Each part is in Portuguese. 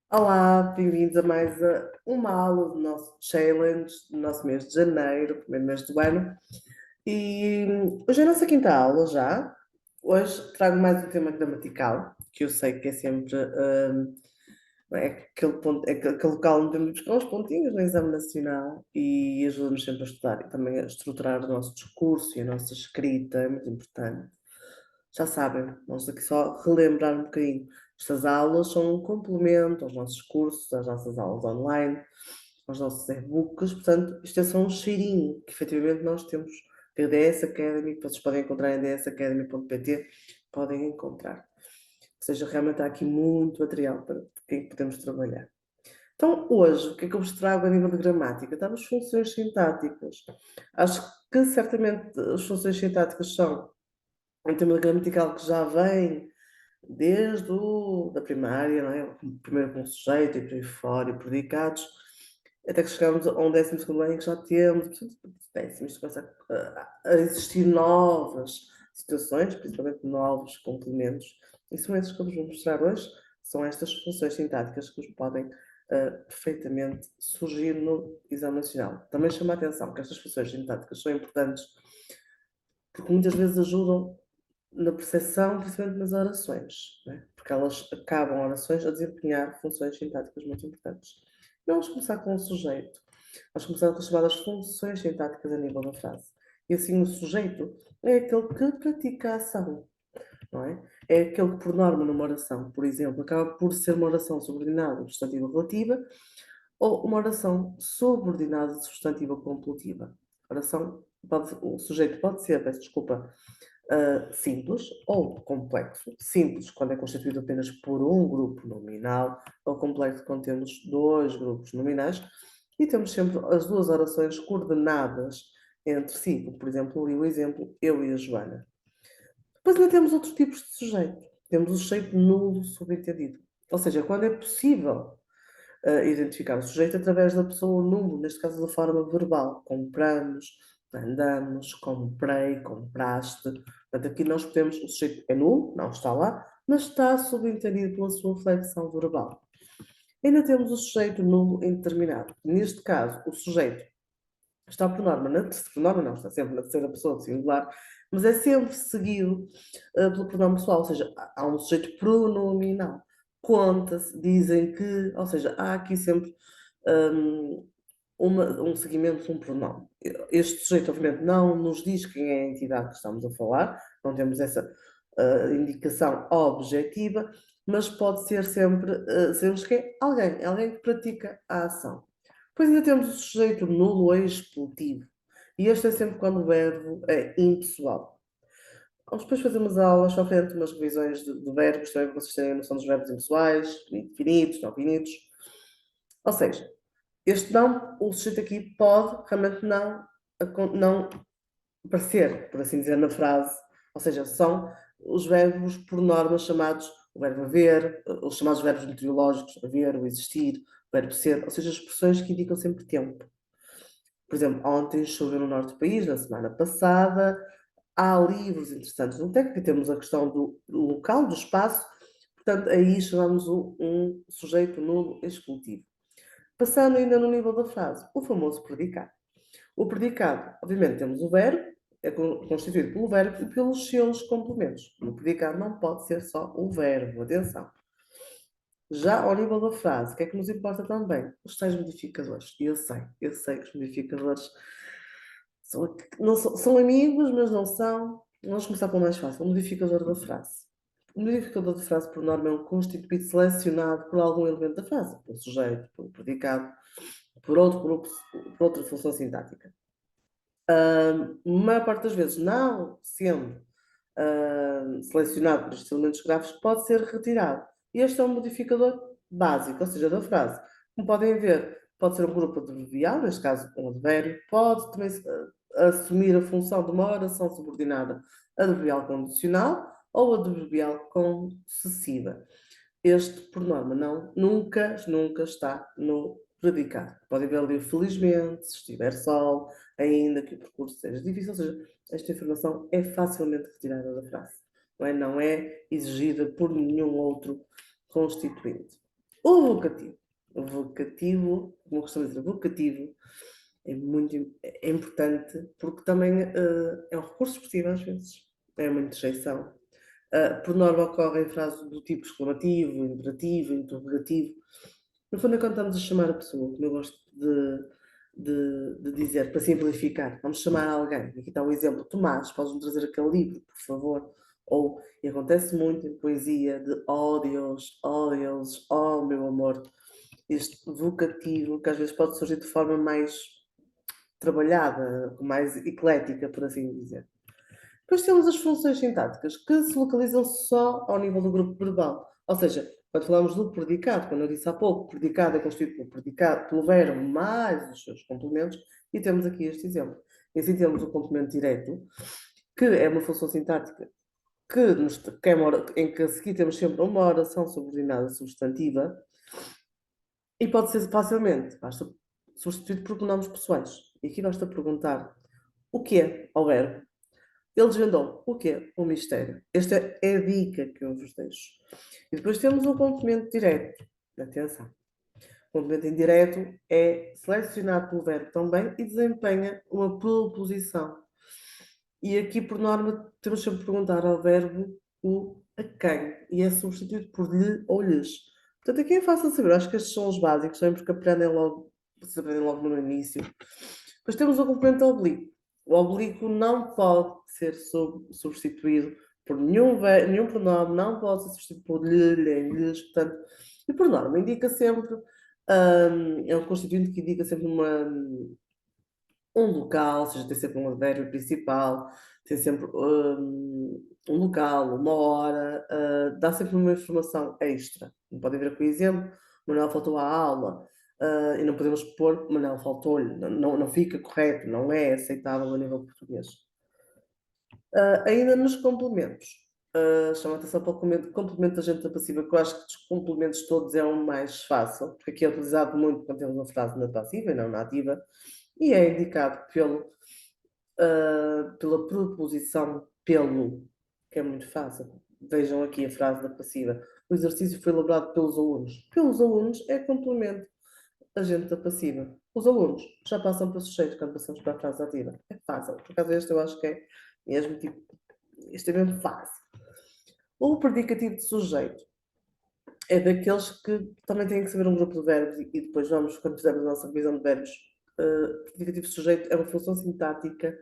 Olá, bem-vindos a mais uma aula do nosso challenge, do nosso mês de janeiro, primeiro mês do ano. E hoje é a nossa quinta aula já. Hoje trago mais um tema gramatical, que eu sei que é sempre é aquele, ponto, é aquele local onde temos de buscar uns pontinhos no exame nacional e ajuda-nos sempre a estudar e também a estruturar o nosso discurso e a nossa escrita, é muito importante. Já sabem, vamos aqui só relembrar um bocadinho. Estas aulas são um complemento aos nossos cursos, às nossas aulas online, aos nossos e-books. Portanto, isto é só um cheirinho que efetivamente nós temos. A DS Academy, que vocês podem encontrar em dsacademy.pt, podem encontrar. Ou seja, realmente há aqui muito material para quem podemos trabalhar. Então, hoje, o que é que eu vos trago a nível de gramática? Estamos funções sintáticas. Acho que certamente as funções sintáticas são um tema gramatical que já vem desde da primária, não é? Primeiro com o sujeito e por aí fora, e predicados, até que chegamos a um 12º ano em que já temos, portanto, décimo, isto começa a existir novas situações, principalmente novos complementos, e são esses que eu vos vou mostrar hoje, são estas funções sintáticas que vos podem perfeitamente surgir no exame nacional. Também chama a atenção que estas funções sintáticas são importantes porque muitas vezes ajudam na percepção, principalmente nas orações, né? Porque elas acabam orações a desempenhar funções sintáticas muito importantes. Então, vamos começar com o sujeito. Vamos começar com as chamadas funções sintáticas a nível da frase. E assim, o sujeito é aquele que pratica a ação, não é? É aquele que, por norma, numa oração, por exemplo, acaba por ser uma oração subordinada substantiva relativa ou uma oração subordinada substantiva completiva. O sujeito pode ser, peço desculpa, simples ou complexo. Simples, quando é constituído apenas por um grupo nominal, ou complexo, quando temos dois grupos nominais, e temos sempre as duas orações coordenadas entre si. Por exemplo, ali o exemplo, eu e a Joana. Depois ainda temos outros tipos de sujeito. Temos o sujeito nulo subentendido. Ou seja, quando é possível identificar o sujeito através da pessoa nulo, neste caso da forma verbal. Compramos, andamos, comprei, compraste. Portanto, aqui nós podemos, o sujeito é nulo, não está lá, mas está subentendido pela sua flexão verbal. Ainda temos o sujeito nulo indeterminado. Neste caso, o sujeito está por norma, por norma não, está sempre na terceira pessoa de singular, mas é sempre seguido pelo pronome pessoal, ou seja, há um sujeito pronominal. Conta-se, dizem que, ou seja, há aqui sempre um, um seguimento de um pronome. Este sujeito, obviamente, não nos diz quem é a entidade que estamos a falar, não temos essa indicação objetiva, mas pode ser sempre, sabemos que é alguém que pratica a ação. Depois ainda temos o sujeito nulo expulsivo. E este é sempre quando o verbo é impessoal. Vamos depois fazer umas aulas à frente, umas revisões de verbos, também para vocês terem a noção dos verbos impessoais, finitos, não finitos. Ou seja, este não, o sujeito aqui pode realmente não aparecer, por assim dizer, na frase. Ou seja, são os verbos, por norma, chamados o verbo haver, os chamados verbos meteorológicos, haver, o existir, o verbo ser, ou seja, expressões que indicam sempre tempo. Por exemplo, ontem choveu no norte do país, na semana passada. Há livros interessantes no técnico, temos a questão do local, do espaço. Portanto, aí chamamos um sujeito nulo exclusivo. Passando ainda no nível da frase, o famoso predicado. O predicado, obviamente, temos o verbo, é constituído pelo verbo e pelos seus complementos. No predicado não pode ser só o verbo, atenção. Já ao nível da frase, o que é que nos importa também? Os tais modificadores. E eu sei que os modificadores são amigos, mas não são. Vamos começar pelo mais fácil, o modificador da frase. O modificador da frase, por norma, é um constituído selecionado por algum elemento da frase, pelo sujeito, pelo predicado, por outro grupo, por outra função sintática. A maior parte das vezes, não sendo selecionado por estes elementos gráficos, pode ser retirado. E este é um modificador básico, ou seja, da frase. Como podem ver, pode ser um grupo adverbial, neste caso um advérbio, pode também assumir a função de uma oração subordinada adverbial condicional ou adverbial concessiva. Este, por norma, nunca está no predicado. Podem ver ali, felizmente, se estiver sol, ainda que o percurso seja difícil, ou seja, esta informação é facilmente retirada da frase. Não é exigida por nenhum outro constituinte. O vocativo. O vocativo, como eu costumo dizer, o vocativo é importante porque também é um recurso expressivo às vezes. É uma interjeição. Por norma ocorre em frases do tipo exclamativo, imperativo, interrogativo. No fundo é quando estamos a chamar a pessoa, como eu gosto de dizer, para simplificar. Vamos chamar alguém. Aqui está um exemplo. Tomás, podes-me trazer aquele livro, por favor? Ou, e acontece muito em poesia, de oh Deus, oh deuses, oh meu amor. Este vocativo, que às vezes pode surgir de forma mais trabalhada, mais eclética, por assim dizer. Depois temos as funções sintáticas, que se localizam só ao nível do grupo verbal. Ou seja, quando falamos do predicado, como eu disse há pouco, o predicado é constituído pelo predicado, pelo verbo mais os seus complementos, e temos aqui este exemplo. E assim temos o complemento direto, que é uma função sintática em que a seguir temos sempre uma oração subordinada substantiva, e pode ser facilmente, basta substituído por pronomes pessoais. E aqui basta perguntar o que é ao verbo. Ele desvendou o quê? O mistério. Esta é a dica que eu vos deixo. E depois temos o complemento direto. Atenção. O complemento indireto é selecionado pelo verbo também e desempenha uma proposição. E aqui, por norma, temos sempre de perguntar ao verbo o a quem. E é substituído por lhe ou lhes. Portanto, aqui é fácil saber. Acho que estes são os básicos, sempre que aprendem logo, se aprendem logo no início. Depois temos o complemento oblíquo. O oblíquo não pode ser substituído por nenhum pronome, não pode ser substituído por lhe, lhe, lhes, portanto, e por norma indica sempre, é um constituinte que indica sempre um local, ou seja, tem sempre um advérbio principal, tem sempre um local, uma hora, dá sempre uma informação extra. Não podem ver aqui o exemplo, Manuel faltou à aula, e não podemos pôr Manuel faltou-lhe, não fica correto, não é aceitável a nível português. Ainda nos complementos, chama a atenção para o complemento da agente passiva, que eu acho que dos complementos todos é o mais fácil, porque aqui é utilizado muito quando temos uma frase na passiva e não na ativa, e é indicado pela preposição pelo, que é muito fácil. Vejam aqui a frase da passiva. O exercício foi elaborado pelos alunos. Pelos alunos é complemento agente da passiva. Os alunos já passam para o sujeito quando passamos para a frase ativa. É fácil. Por acaso este eu acho que é mesmo tipo, este é mesmo fácil. O predicativo de sujeito é daqueles que também têm que saber um grupo de verbos e depois vamos, quando fizermos a nossa revisão de verbos, predicativo de sujeito é uma função sintática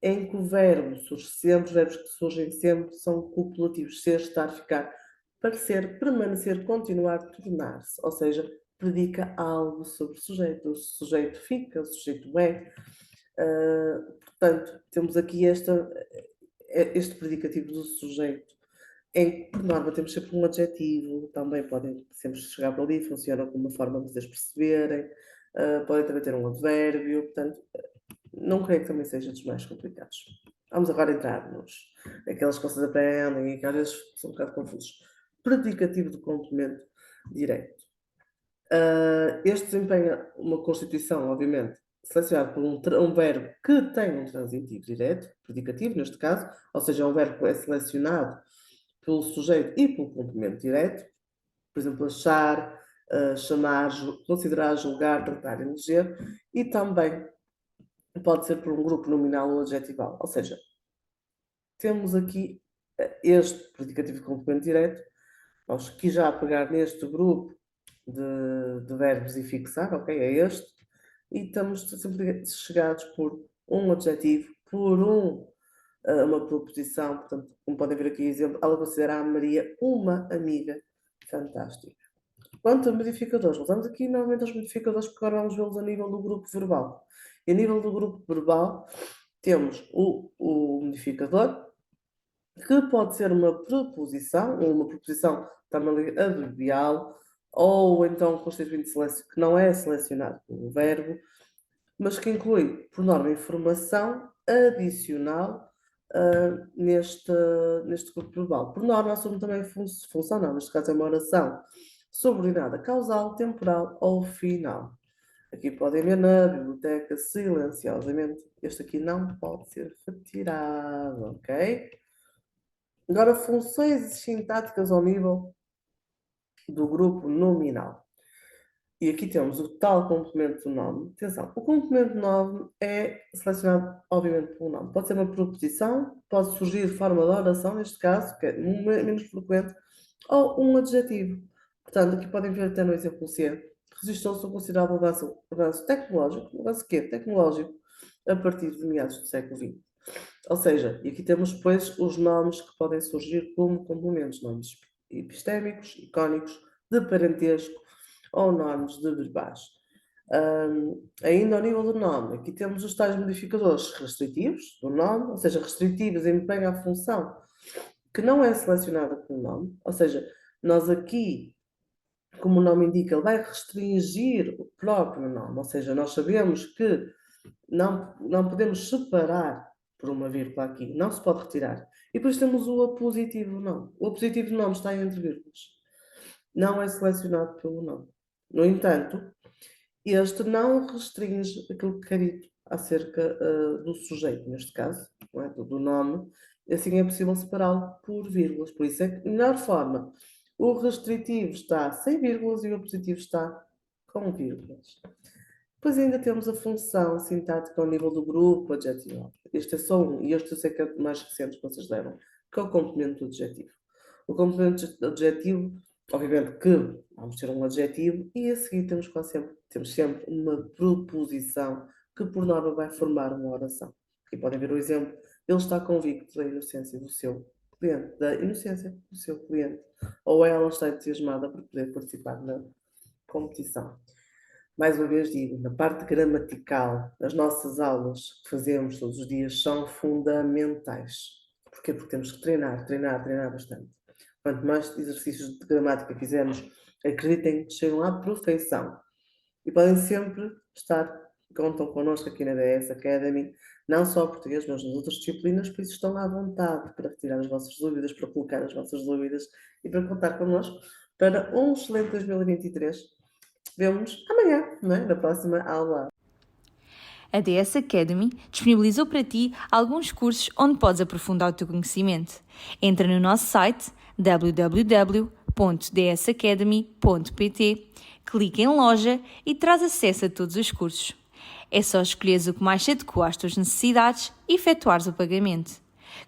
em que o verbo surge sempre, os verbos que surgem sempre são copulativos, ser, estar, ficar, parecer, permanecer, continuar, tornar-se, ou seja, predica algo sobre o sujeito. O sujeito fica, o sujeito é. Portanto, temos aqui este predicativo do sujeito, em que, por norma, temos sempre um adjetivo, também podem sempre chegar para ali, funciona como uma forma de vocês perceberem, podem também ter um advérbio, portanto, não creio que também seja dos mais complicados. Vamos agora entrar nos aqueles que vocês aprendem e que às vezes são um bocado confusos. Predicativo de complemento direto. Este desempenha uma constituição, obviamente, selecionado por um verbo que tem um transitivo direto, predicativo neste caso, ou seja, é um verbo que é selecionado pelo sujeito e pelo complemento direto. Por exemplo, achar, chamar, considerar, julgar, tratar, eleger, e também pode ser por um grupo nominal ou adjetival. Ou seja, temos aqui este predicativo de complemento direto, vamos aqui já pegar neste grupo de verbos e fixar, ok, é este, e estamos sempre chegados por um adjetivo, por uma proposição, portanto, como podem ver aqui, exemplo, ela considera a Maria uma amiga fantástica. Quanto a modificadores, usamos aqui normalmente os modificadores porque agora vamos vê-los a nível do grupo verbal. E a nível do grupo verbal, temos o modificador, que pode ser uma preposição, ou uma preposição também adverbial, ou então um constituinte que não é selecionado pelo verbo, mas que inclui, por norma, informação adicional neste grupo verbal. Por norma, assume também função, não, neste caso é uma oração subordinada causal, temporal ou final. Aqui podem ver na biblioteca silenciosamente. Este aqui não pode ser retirado, ok? Agora, funções sintáticas ao nível do grupo nominal. E aqui temos o tal complemento do nome. Atenção, o complemento do nome é selecionado, obviamente, pelo nome. Pode ser uma proposição, pode surgir de forma de oração, neste caso, que é menos frequente, ou um adjetivo. Portanto, aqui podem ver até no exemplo C. Registrou-se um considerável avanço tecnológico. Avanço quê? Tecnológico, a partir de meados do século XX. Ou seja, e aqui temos depois os nomes que podem surgir como complementos, nomes epistémicos, icónicos, de parentesco ou nomes de verbais. Ainda ao nível do nome, aqui temos os tais modificadores restritivos do nome, ou seja, restritivos desempenham a função que não é selecionada pelo nome, ou seja, nós aqui, como o nome indica, ele vai restringir o próprio nome, ou seja, nós sabemos que não podemos separar por uma vírgula aqui, não se pode retirar. E depois temos o apositivo do nome. O apositivo do nome está entre vírgulas, não é selecionado pelo nome. No entanto, este não restringe aquilo que quer dito acerca do sujeito, neste caso, não é? Do nome, assim é possível separá-lo por vírgulas. Por isso é que, de melhor forma, o restritivo está sem vírgulas e o positivo está com vírgulas. Depois ainda temos a função sintática ao nível do grupo adjetival. Este é só um, e este eu sei que é o mais recente que vocês deram, que é o complemento do adjetivo. O complemento do adjetivo, obviamente que vamos ter um adjetivo, e a seguir temos sempre uma proposição que por norma vai formar uma oração. Aqui podem ver o exemplo, ele está convicto da inocência do seu cliente, ou ela está entusiasmada por poder participar na competição. Mais uma vez digo, na parte gramatical, as nossas aulas que fazemos todos os dias são fundamentais. Porquê? Porque temos que treinar bastante. Quanto mais exercícios de gramática fizermos, acreditem que chegam à perfeição. E podem sempre contam connosco aqui na DS Academy, não só português, mas nas outras disciplinas, por isso estão à vontade para retirar as vossas dúvidas, para colocar as vossas dúvidas e para contar connosco para um excelente 2023. Vemo-nos amanhã, não é? Na próxima aula. A DS Academy disponibilizou para ti alguns cursos onde podes aprofundar o teu conhecimento. Entra no nosso site www.dsacademy.pt, clica em loja e traz acesso a todos os cursos. É só escolheres o que mais se adequa às tuas necessidades e efetuares o pagamento.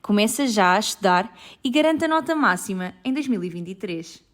Começa já a estudar e garante a nota máxima em 2023.